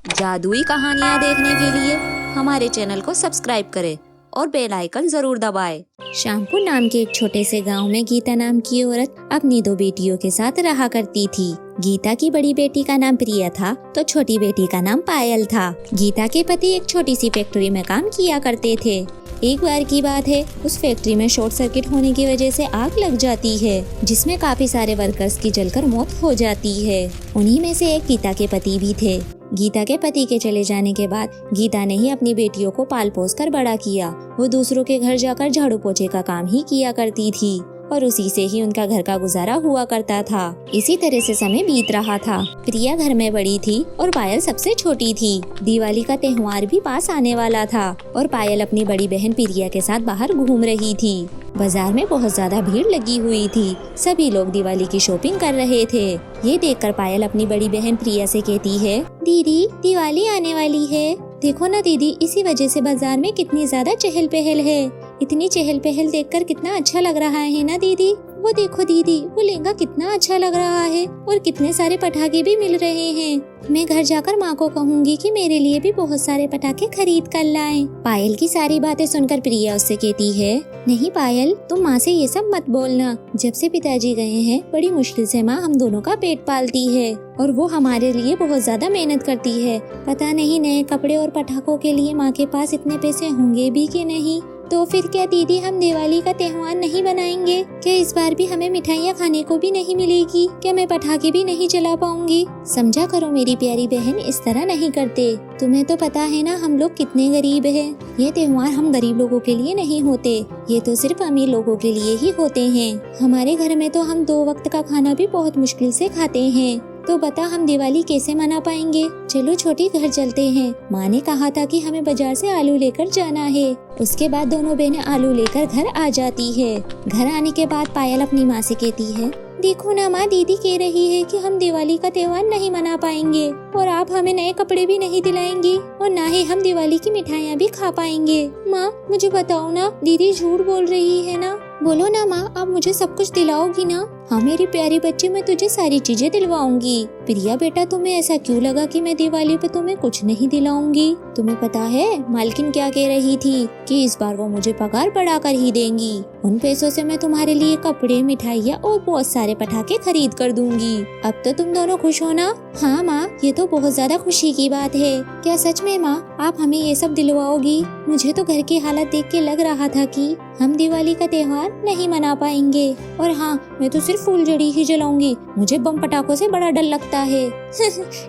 जादुई कहानियाँ देखने के लिए हमारे चैनल को सब्सक्राइब करें और बेल आइकन जरूर दबाएं। श्यामपुर नाम के एक छोटे से गांव में गीता नाम की औरत अपनी 2 बेटियों के साथ रहा करती थी। गीता की बड़ी बेटी का नाम प्रिया था तो छोटी बेटी का नाम पायल था। गीता के पति एक छोटी सी फैक्ट्री में काम किया करते थे। एक बार की बात है, उस फैक्ट्री में शॉर्ट सर्किट होने की वजह से आग लग जाती है, जिसमें काफी सारे वर्कर्स की जलकर मौत हो जाती है। उन्हीं में से एक गीता के पति भी थे। गीता के पति के चले जाने के बाद गीता ने ही अपनी बेटियों को पाल पोस कर बड़ा किया। वो दूसरों के घर जाकर झाड़ू पोछे का काम ही किया करती थी और उसी से ही उनका घर का गुजारा हुआ करता था। इसी तरह से समय बीत रहा था। प्रिया घर में बड़ी थी और पायल सबसे छोटी थी। दिवाली का त्योहार भी पास आने वाला था और पायल अपनी बड़ी बहन प्रिया के साथ बाहर घूम रही थी। बाजार में बहुत ज्यादा भीड़ लगी हुई थी। सभी लोग दिवाली की शॉपिंग कर रहे थे। ये देखकर पायल अपनी बड़ी बहन प्रिया से कहती है, दीदी दिवाली आने वाली है। देखो ना दीदी, इसी वजह से बाजार में कितनी ज्यादा चहल पहल है। इतनी चहल पहल देखकर कितना अच्छा लग रहा है ना दीदी। वो देखो दीदी, वो लहंगा कितना अच्छा लग रहा है और कितने सारे पटाखे भी मिल रहे हैं। मैं घर जाकर माँ को कहूँगी कि मेरे लिए भी बहुत सारे पटाखे खरीद कर लाएं। पायल की सारी बातें सुनकर प्रिया उससे कहती है, नहीं पायल, तुम माँ से ये सब मत बोलना। जब से पिताजी गए हैं, बड़ी मुश्किल से माँ हम दोनों का पेट पालती है और वो हमारे लिए बहुत ज्यादा मेहनत करती है। पता नहीं नए कपड़े और पटाखों के लिए माँ के पास इतने पैसे होंगे भी कि नहीं। तो फिर क्या दीदी, हम दिवाली का त्योहार नहीं बनाएंगे? क्या इस बार भी हमें मिठाइयाँ खाने को भी नहीं मिलेगी? क्या मैं पटाखे भी नहीं जला पाऊंगी? समझा करो मेरी प्यारी बहन, इस तरह नहीं करते। तुम्हें तो पता है ना हम लोग कितने गरीब हैं। ये त्योहार हम गरीब लोगों के लिए नहीं होते, ये तो सिर्फ अमीर लोगों के लिए ही होते हैं। हमारे घर में तो हम 2 वक्त का खाना भी बहुत मुश्किल से खाते हैं। तो बता हम दिवाली कैसे मना पाएंगे? चलो छोटी, घर चलते हैं। माँ ने कहा था कि हमें बाजार से आलू लेकर जाना है। उसके बाद दोनों बहनें आलू लेकर घर आ जाती है। घर आने के बाद पायल अपनी माँ से कहती है, देखो ना माँ, दीदी कह रही है कि हम दिवाली का त्योहार नहीं मना पाएंगे और आप हमें नए कपड़े भी नहीं दिलाएंगी और ना ही हम दिवाली की मिठाइयाँ भी खा पाएंगे। माँ मुझे बताओ ना, दीदी झूठ बोल रही है ना? बोलो ना माँ, आप मुझे सब कुछ दिलाओगी ना? हाँ मेरी प्यारी बच्ची, मैं तुझे सारी चीजें दिलवाऊंगी। प्रिया बेटा, तुम्हें ऐसा क्यों लगा कि मैं दिवाली पे तुम्हें कुछ नहीं दिलाऊंगी? तुम्हें पता है मालकिन क्या कह रही थी कि इस बार वो मुझे पगार बढ़ाकर ही देंगी। उन पैसों से मैं तुम्हारे लिए कपड़े, मिठाइयाँ और बहुत सारे पटाखे खरीद कर दूंगी। अब तो तुम दोनों खुश हो ना? हाँ माँ, ये तो बहुत ज्यादा खुशी की बात है। क्या सच में माँ आप हमें ये सब दिलवाओगी? मुझे तो घर की हालत देख के लग रहा था कि हम दिवाली का त्योहार नहीं मना पाएंगे। और हाँ, मैं तो सिर्फ फुलझड़ी ही जलाऊंगी। मुझे बम पटाखों से बड़ा डर लगता है।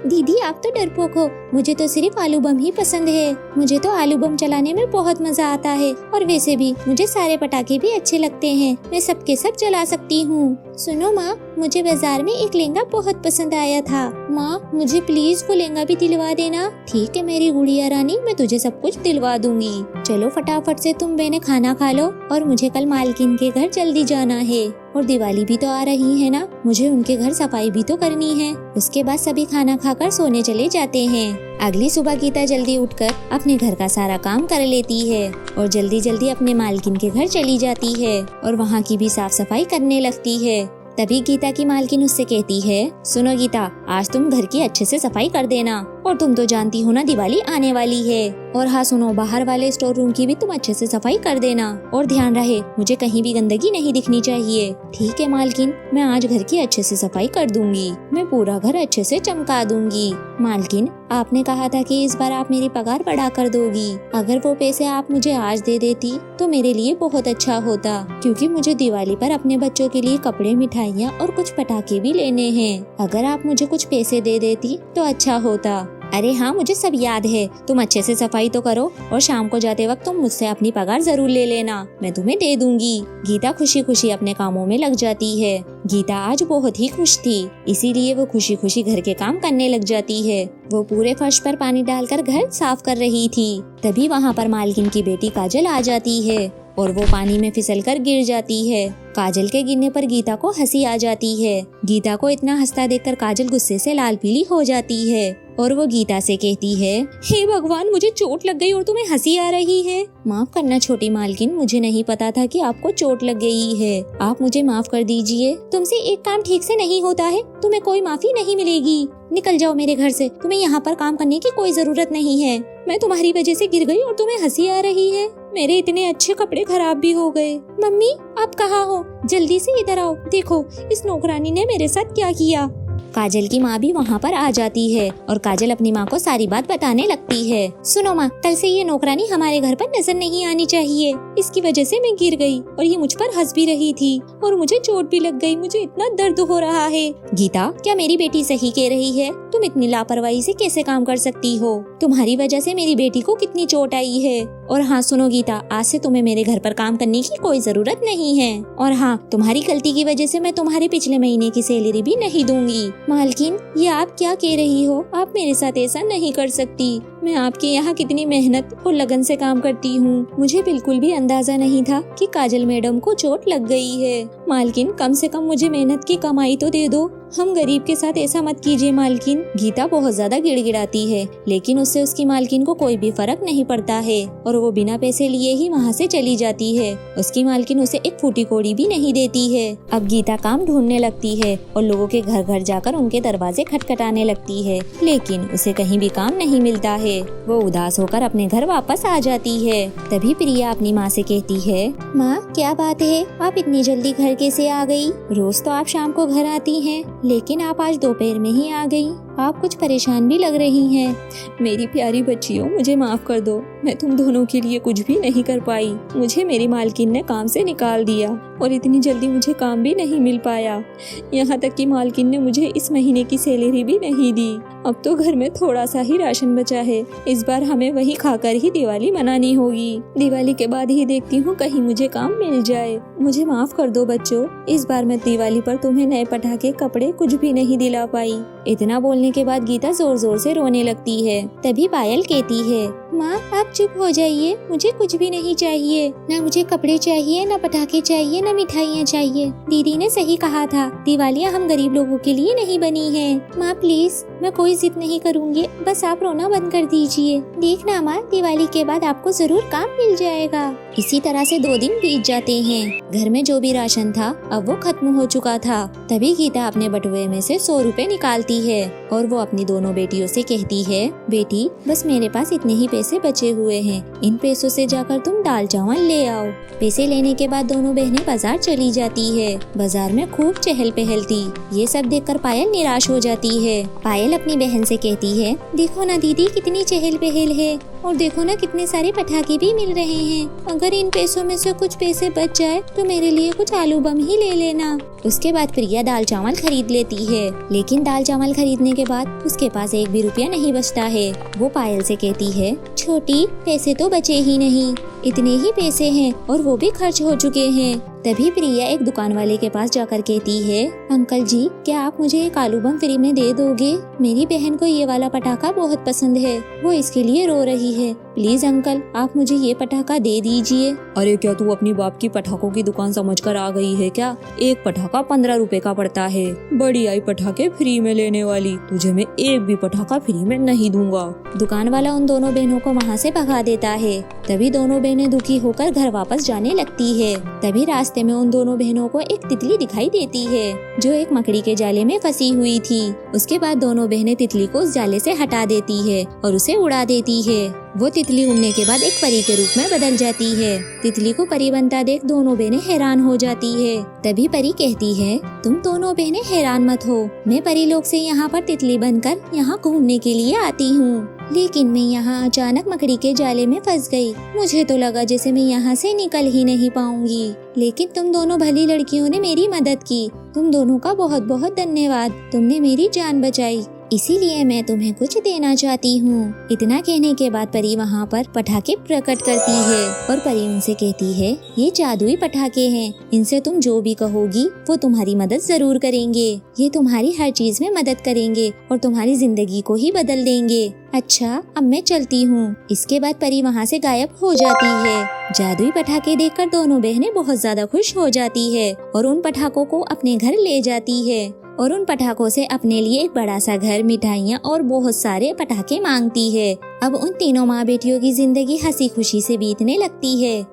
दीदी आप तो डरपोक हो। मुझे तो सिर्फ आलू बम ही पसंद है। मुझे तो आलू बम चलाने में बहुत मजा आता है और वैसे भी मुझे सारे पटाखे भी अच्छे लगते हैं। मैं सबके सब जला सकती हूँ। सुनो माँ, मुझे बाजार में एक लहंगा बहुत पसंद आया था। माँ मुझे प्लीज वो लहंगा भी दिलवा देना। ठीक है मेरी गुड़िया रानी, मैं तुझे सब कुछ दिलवा दूंगी। चलो फटाफट से तुम बहनें खाना खा लो और मुझे कल मालकिन के घर जल्दी जाना है। और दिवाली भी तो आ रही है ना, मुझे उनके घर सफाई भी तो करनी है। उसके बाद सभी खाना खाकर सोने चले जाते हैं। अगली सुबह गीता जल्दी उठकर अपने घर का सारा काम कर लेती है और जल्दी जल्दी अपने मालकिन के घर चली जाती है और वहाँ की भी साफ सफाई करने लगती है। तभी गीता की मालकिन उससे कहती है, सुनो गीता, आज तुम घर की अच्छे से सफाई कर देना और तुम तो जानती हो ना दिवाली आने वाली है। और हाँ सुनो, बाहर वाले स्टोर रूम की भी तुम अच्छे से सफाई कर देना और ध्यान रहे मुझे कहीं भी गंदगी नहीं दिखनी चाहिए। ठीक है मालकिन, मैं आज घर की अच्छे से सफाई कर दूंगी। मैं पूरा घर अच्छे से चमका दूंगी। मालकिन आपने कहा था कि इस बार आप मेरी पगार बढ़ा कर दोगी। अगर वो पैसे आप मुझे आज दे देती तो मेरे लिए बहुत अच्छा होता, क्योंकि मुझे दिवाली पर अपने बच्चों के लिए कपड़े, मिठाइयाँ और कुछ पटाखे भी लेने हैं। अगर आप मुझे कुछ पैसे दे देती तो अच्छा होता। अरे हाँ, मुझे सब याद है। तुम अच्छे से सफाई तो करो और शाम को जाते वक्त तुम मुझसे अपनी पगार जरूर ले लेना, मैं तुम्हें दे दूंगी। गीता खुशी खुशी अपने कामों में लग जाती है। गीता आज बहुत ही खुश थी, इसीलिए वो खुशी खुशी घर के काम करने लग जाती है। वो पूरे फर्श पर पानी डालकर घर साफ कर रही थी। तभी वहाँ पर मालकिन की बेटी काजल आ जाती है और वो पानी में फिसलकर गिर जाती है। काजल के गिरने पर गीता को हंसी आ जाती है। गीता को इतना हंसता देखकर काजल गुस्से से लाल पीली हो जाती है और वो गीता से कहती है, हे भगवान, मुझे चोट लग गई और तुम्हें हंसी आ रही है। माफ करना छोटी मालकिन, मुझे नहीं पता था कि आपको चोट लग गई है। आप मुझे माफ कर दीजिए। तुमसे एक काम ठीक से नहीं होता है, तुम्हें कोई माफी नहीं मिलेगी। निकल जाओ मेरे घर से, तुम्हें यहाँ पर काम करने की कोई जरूरत नहीं है। मैं तुम्हारी वजह से गिर गई और तुम्हें हंसी आ रही है। मेरे इतने अच्छे कपड़े खराब भी हो गए। मम्मी, आप कहाँ हो? जल्दी से इधर आओ। देखो इस नौकरानी ने मेरे साथ क्या किया। काजल की माँ भी वहाँ पर आ जाती है और काजल अपनी माँ को सारी बात बताने लगती है। सुनो माँ, कल से ये नौकरानी हमारे घर पर नजर नहीं आनी चाहिए। इसकी वजह से मैं गिर गई और ये मुझ पर हंस भी रही थी और मुझे चोट भी लग गई। मुझे इतना दर्द हो रहा है। गीता, क्या मेरी बेटी सही कह रही है? तुम इतनी लापरवाही से कैसे काम कर सकती हो? तुम्हारी वजह से मेरी बेटी को कितनी चोट आई है। और हाँ सुनो गीता, आज से तुम्हें मेरे घर पर काम करने की कोई जरूरत नहीं है। और हाँ, तुम्हारी गलती की वजह से मैं तुम्हारे पिछले महीने की सैलरी भी नहीं दूंगी। मालकिन, ये आप क्या कह रही हो? आप मेरे साथ ऐसा नहीं कर सकती। मैं आपके यहाँ कितनी मेहनत और लगन से काम करती हूँ। मुझे बिल्कुल भी अंदाजा नहीं था कि काजल मैडम को चोट लग गई है। मालकिन, कम से कम मुझे मेहनत की कमाई तो दे दो। हम गरीब के साथ ऐसा मत कीजिए मालकिन। गीता बहुत ज्यादा गिड़गिड़ाती है, लेकिन उससे उसकी मालकिन को कोई भी फर्क नहीं पड़ता है और वो बिना पैसे लिए ही वहाँ से चली जाती है। उसकी मालकिन उसे एक फूटी कौड़ी भी नहीं देती है। अब गीता काम ढूंढने लगती है और लोगों के घर घर जाकर उनके दरवाजे खटखटाने लगती है, लेकिन उसे कहीं भी काम नहीं मिलता है। वो उदास होकर अपने घर वापस आ जाती है। तभी प्रिया अपनी माँ से कहती है, माँ क्या बात है, आप इतनी जल्दी घर कैसे आ गई? रोज तो आप शाम को घर आती हैं, लेकिन आप आज दोपहर में ही आ गई। आप कुछ परेशान भी लग रही हैं। मेरी प्यारी बच्चियों, मुझे माफ कर दो। मैं तुम दोनों के लिए कुछ भी नहीं कर पाई। मुझे मेरी मालकिन ने काम से निकाल दिया और इतनी जल्दी मुझे काम भी नहीं मिल पाया। यहाँ तक कि मालकिन ने मुझे इस महीने की सैलरी भी नहीं दी। अब तो घर में थोड़ा सा ही राशन बचा है। इस बार हमें वही खाकर ही दिवाली मनानी होगी। दिवाली के बाद ही देखती हूँ कहीं मुझे काम मिल जाए। मुझे माफ कर दो बच्चों, इस बार मैं दिवाली पर तुम्हें नए पटाखे, कपड़े कुछ भी नहीं दिला पाई। इतना बोलने के बाद गीता जोर जोर से रोने लगती है। तभी पायल कहती है, माँ आप चुप हो जाइए, मुझे कुछ भी नहीं चाहिए। ना मुझे कपड़े चाहिए, ना पटाखे चाहिए, ना मिठाइयाँ चाहिए। दीदी ने सही कहा था, दिवालियाँ हम गरीब लोगों के लिए नहीं बनी है। माँ प्लीज, मैं कोई जिद नहीं करूँगी, बस आप रोना बंद कर दीजिए। देखना माँ, दिवाली के बाद आपको जरूर काम मिल जाएगा। इसी तरह से 2 दिन बीत जाते हैं। घर में जो भी राशन था अब वो खत्म हो चुका था। तभी गीता अपने बटुए में से 100 रुपए निकालती है और वो अपनी दोनों बेटियों से कहती है, बेटी बस मेरे पास इतने ही पैसे बचे हुए हैं, इन पैसों से जाकर तुम दाल चावल ले आओ। पैसे लेने के बाद दोनों बहनें बाजार चली जाती है। बाजार में खूब चहल पहल थी। ये सब देखकर पायल निराश हो जाती है। पायल अपनी बहन से कहती है, देखो ना दीदी कितनी चहल पहल है और देखो ना कितने सारे पटाखे भी मिल रहे हैं। अगर इन पैसों में से कुछ पैसे बच जाए तो मेरे लिए कुछ आलू बम ही ले लेना। उसके बाद प्रिया दाल चावल खरीद लेती है, लेकिन दाल चावल खरीदने के बाद उसके पास 1 भी रुपया नहीं बचता है। वो पायल से कहती है, छोटी पैसे तो बचे ही नहीं, इतने ही पैसे हैं और वो भी खर्च हो चुके हैं। तभी प्रिया एक दुकान वाले के पास जाकर कहती है, अंकल जी क्या आप मुझे एक आलू बम फ्री में दे दोगे? मेरी बहन को ये वाला पटाखा बहुत पसंद है, वो इसके लिए रो रही है। प्लीज अंकल आप मुझे ये पटाखा दे दीजिए। अरे क्या तू अपनी बाप की पटाखों की दुकान समझकर आ गई है क्या? एक पटाखा 15 रुपए का पड़ता है। बड़ी आई पटाखे फ्री में लेने वाली, तुझे मैं एक भी पटाखा फ्री में नहीं दूंगा। दुकान वाला उन दोनों बहनों को वहाँ से भगा देता है। तभी दोनों बहनें दुखी होकर घर वापस जाने लगती है। तभी रास्ते में उन दोनों बहनों को एक तितली दिखाई देती है जो एक मकड़ी के जाले में फंसी हुई थी। उसके बाद दोनों बहनें तितली को उस जाले से हटा देती है और उसे उड़ा देती है। वो तितली उड़ने के बाद एक परी के रूप में बदल जाती है। तितली को परी बनता देख दोनों बहनें हैरान हो जाती है। तभी परी कहती है, तुम दोनों बहनें हैरान मत हो, मैं परी लोग से यहाँ पर तितली बनकर यहाँ घूमने के लिए आती हूँ, लेकिन मैं यहाँ अचानक मकड़ी के जाले में फंस गई। मुझे तो लगा जैसे मैं यहाँ से निकल ही नहीं पाऊंगी, लेकिन तुम दोनों भली लड़कियों ने मेरी मदद की। तुम दोनों का बहुत बहुत धन्यवाद, तुमने मेरी जान बचाई, इसीलिए मैं तुम्हें कुछ देना चाहती हूँ। इतना कहने के बाद परी वहाँ पर पटाखे प्रकट करती है और परी उनसे कहती है, ये जादुई पटाखे हैं, इनसे तुम जो भी कहोगी वो तुम्हारी मदद जरूर करेंगे। ये तुम्हारी हर चीज में मदद करेंगे और तुम्हारी जिंदगी को ही बदल देंगे। अच्छा अब मैं चलती हूँ। इसके बाद परी वहाँ से गायब हो जाती है। जादुई पटाखे देखकर दोनों बहनें बहुत ज्यादा खुश हो जाती है और उन पटाखों को अपने घर ले जाती है। और उन पटाखों से अपने लिए एक बड़ा सा घर, मिठाइयाँ और बहुत सारे पटाखे मांगती है। अब उन तीनों माँ बेटियों की जिंदगी हंसी खुशी से बीतने लगती है।